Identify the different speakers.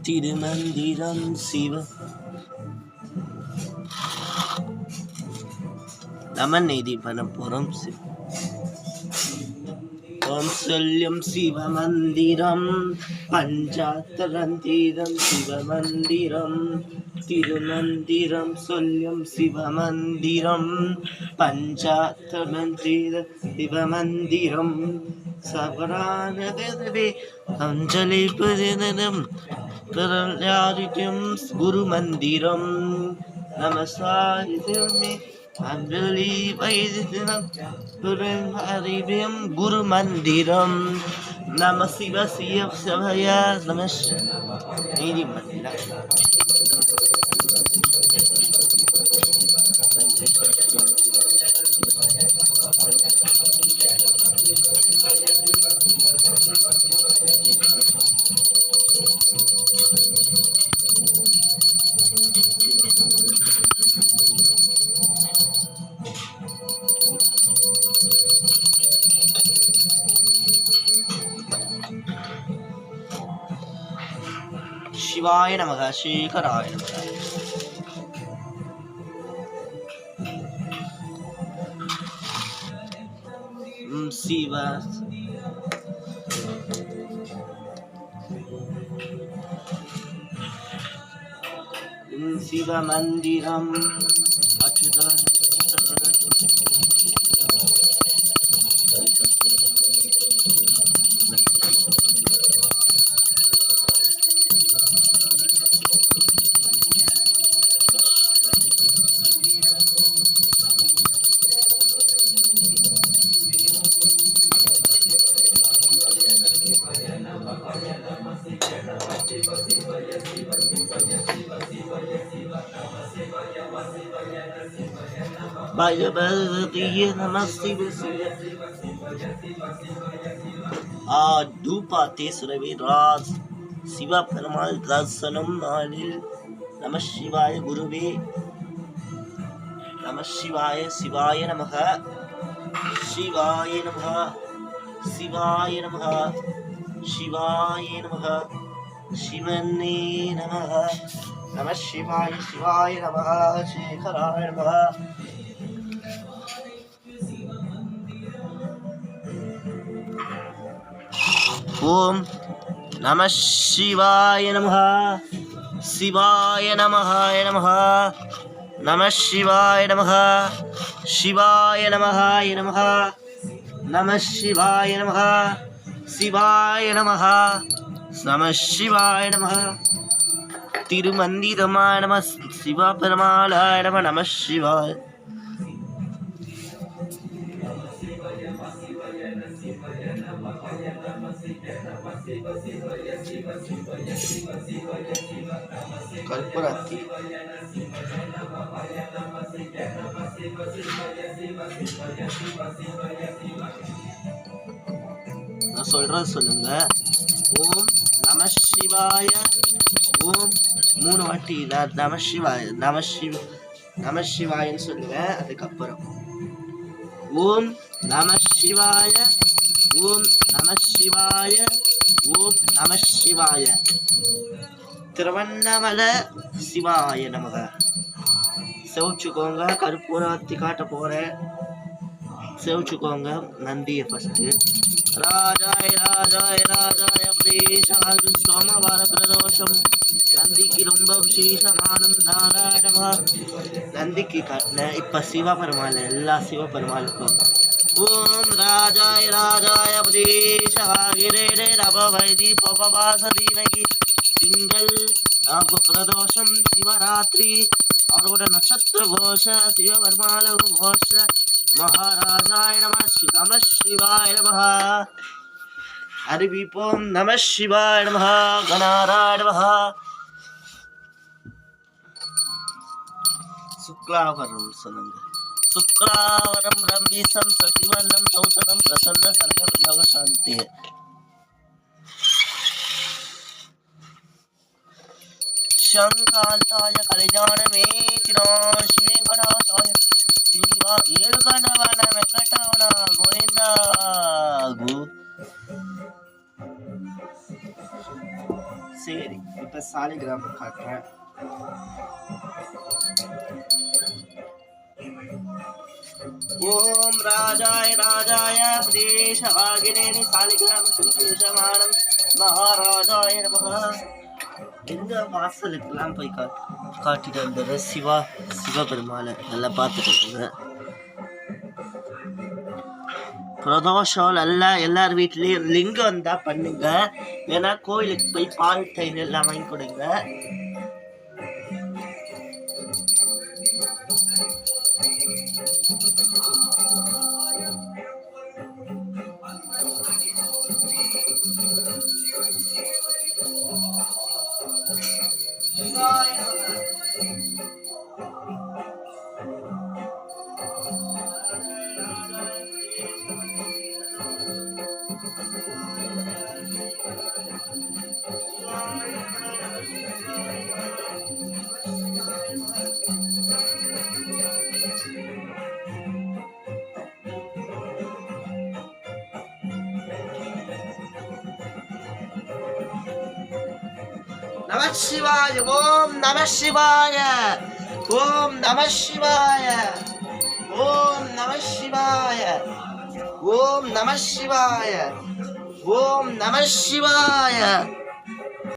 Speaker 1: திருமந்திரம் சிவ நம்ம நெய்தி பண்ண போறோம். ஓம் சொல்லும் சிவமந்திரம் பஞ்சாத்தரந்தீரம் சிவமந்திரம் திருமந்திரம் சொல்லும் சிவமந்திரம் பஞ்சாத்தரந்தீரம் சிவமந்திரம் சபரானவே அஞ்சலி பதினம் குரு மந்திரம் நமசாரிதமே அஞ்சலி வைதினம் அறிவியம் குரு மந்திரம் நம சிவ சிவ சிவய நம நீதி மந்திரம். சிவாய நமக சேகராய நமக. சிவ சிவமந்திரம் அச்சுத ராஜ் சிவ பெருமாள் தரிசனம் நாளில் நம சிவாய குருவே நம சிவாய சிவாய நமக சிவாய நமக சிவாய நமக சிவாய நமக சிவனே நமக நம சிவாய சிவாய நமக சேகராய நமக. ஓம் நம சிவாய நமஹ சிவாய நமஹ நமஹ நம சிவாய நமஹ சிவாய நமஹ நமஹ நம சிவாய நமஹ சிவாய நமஹ நம சிவாய நமஹ திருமந்திரமாய நம சிவ பெருமாளாய நம நம சிவாய. கற்பூரத்தி நான் சொல்றது சொல்லுங்க. ஓம் நம சிவாய ஓம் 3 வாட்டி நம சிவாய நம சிவாயன்னு சொல்லுங்க. அதுக்கப்புறம் ஓம் நம சிவாய ஓம் நம சிவாய ஓம் நம சிவாய. திருவண்ணாமலை சிவாய நமக செவச்சுக்கோங்க. கற்பூரத்தி காட்ட போறேன், செவச்சுக்கோங்க. நந்திய ஃபர்ஸ்ட் ராஜாய ராஜாய ராஜாய பிரதேசாது சோமவார பிரதோஷம் நந்திக்கு ரொம்ப விசேஷமானம் நாராயணமா நந்திக்கு காட்டின. இப்ப சிவபெருமாள் எல்லா சிவபெருமாளுக்கும் ஓம் ராஜாய ராஜாய பிரதேசாகிரே ரபவைதி பவபாசதீனகி திங்கள் பிரதோஷம் சிவராத்திரி அவரோட நட்சத்திர கோஷ சிவபெருமாள கோஷ மகாராஜாய நம நம சிவாய நம அறிவிப்போம். நம சிவாய நம கணாராய நம. சுக்லாவரம் சொல்லுங்க. சுக்லாவரம் ரம்பீசம் சசிவர்ணம் சௌத்தரம் பிரசன்ன சர்வ யோக சாந்தி. शंकांताय कलिजानमे शिवेंकटाशाय शिवा ஏழுகண்டவன வெங்கடவன கோவிந்தா சரி, இப்ப சாலிகிராம காட்டுறேன். ஓம் ராஜாய ராஜாய பிரதேசவாகினேனி சாலிகிராம சுவிசேஷமானம் மகாராஜாய நமஹ. எந்த வாசலுக்கெல்லாம் போய் காட்டிட்டு வந்தாரு சிவபெருமாளை நல்லா பார்த்துட்டு இருக்குங்க. பிரதோஷம் நல்லா எல்லார் வீட்லேயும் லிங்கம் வந்தா பண்ணுங்க. ஏன்னா கோயிலுக்கு போய் பால் தயிர் எல்லாம் வாங்கி கொடுங்க. நம சிவாய. ஓம் நம சிவாய. ஓம் நம சிவாய. ஓம் நம சிவாய. ஓம் நம சிவாய. ஓம் நம சிவாய.